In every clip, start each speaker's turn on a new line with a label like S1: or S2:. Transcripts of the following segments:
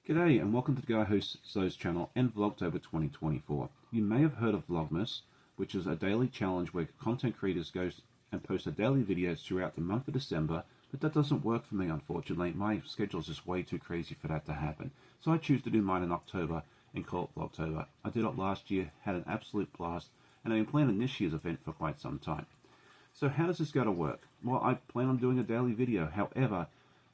S1: G'day and welcome to the Guy Hosts Those channel and Vlogtober 2024. You may have heard of Vlogmas, which is a daily challenge where content creators go and post a daily videos throughout the month of December, but that doesn't work for me unfortunately. My schedule is just way too crazy for that to happen. So I choose to do mine in October and call it Vlogtober. I did it last year, had an absolute blast, and I've been planning this year's event for quite some time. So how does this go to work? Well, I plan on doing a daily video. However,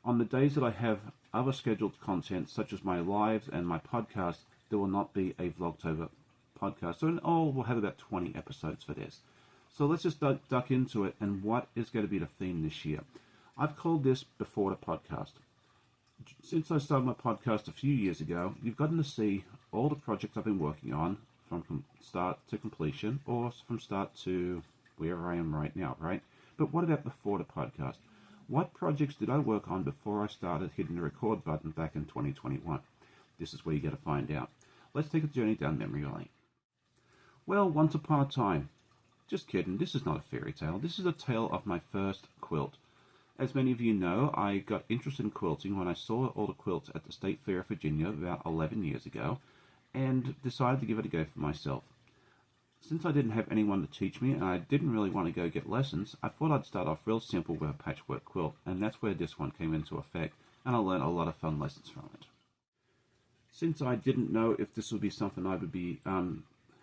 S1: on the days that I have other scheduled content, such as my lives and my podcast, there will not be a Vlogtober podcast. So in all, we'll have about 20 episodes for this. So let's just duck into it and what is going to be the theme this year. I've called this Before the Podcast. Since I started my podcast a few years ago, you've gotten to see all the projects I've been working on from start to completion, or from start to where I am right now, right? But what about before the podcast? What projects did I work on before I started hitting the record button back in 2021? This is where you get to find out. Let's take a journey down memory lane. Well, once upon a time. Just kidding, this is not a fairy tale. This is a tale of my first quilt. As many of you know, I got interested in quilting when I saw all the quilts at the State Fair of Virginia about 11 years ago and decided to give it a go for myself. Since I didn't have anyone to teach me and I didn't really want to go get lessons, I thought I'd start off real simple with a patchwork quilt, and that's where this one came into effect, and I learned a lot of fun lessons from it. Since I didn't know if this would be something I would be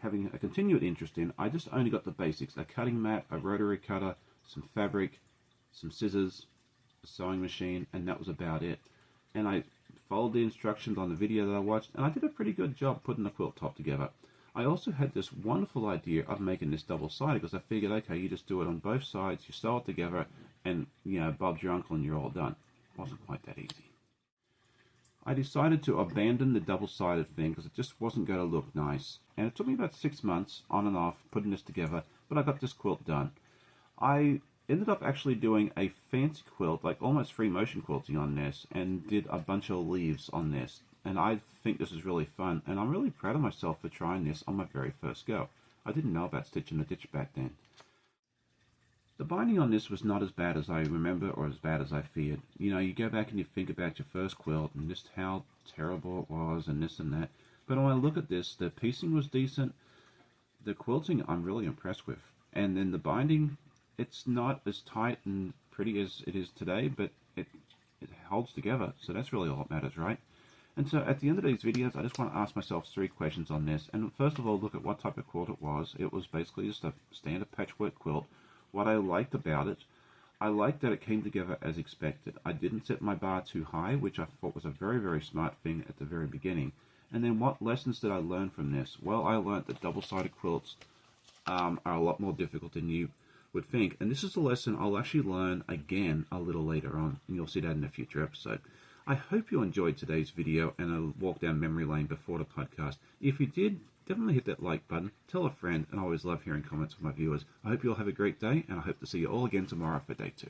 S1: having a continued interest in, I just only got the basics: a cutting mat, a rotary cutter, some fabric, some scissors, a sewing machine, and that was about it. And I followed the instructions on the video that I watched, and I did a pretty good job putting the quilt top together. I also had this wonderful idea of making this double-sided because I figured, okay, you just do it on both sides, you sew it together, and, you know, Bob's your uncle and you're all done. It wasn't quite that easy. I decided to abandon the double-sided thing because it just wasn't going to look nice. And it took me about 6 months, on and off, putting this together, but I got this quilt done. I ended up actually doing a fancy quilt, like almost free motion quilting on this, and did a bunch of leaves on this. And I think this is really fun, and I'm really proud of myself for trying this on my very first go. I didn't know about stitching the ditch back then. The binding on this was not as bad as I remember or as bad as I feared. You know, you go back and you think about your first quilt and just how terrible it was and this and that. But when I look at this, the piecing was decent. The quilting I'm really impressed with. And then the binding, it's not as tight and pretty as it is today, but it holds together. So that's really all that matters, right? And so at the end of these videos, I just want to ask myself 3 questions on this. And first of all, look at what type of quilt it was. It was basically just a standard patchwork quilt. What I liked about it, I liked that it came together as expected. I didn't set my bar too high, which I thought was a very, very smart thing at the very beginning. And then what lessons did I learn from this? Well, I learned that double-sided quilts are a lot more difficult than you would think. And this is a lesson I'll actually learn again a little later on, and you'll see that in a future episode. I hope you enjoyed today's video and a walk down memory lane before the podcast. If you did, definitely hit that like button, tell a friend, and I always love hearing comments from my viewers. I hope you all have a great day, and I hope to see you all again tomorrow for day 2.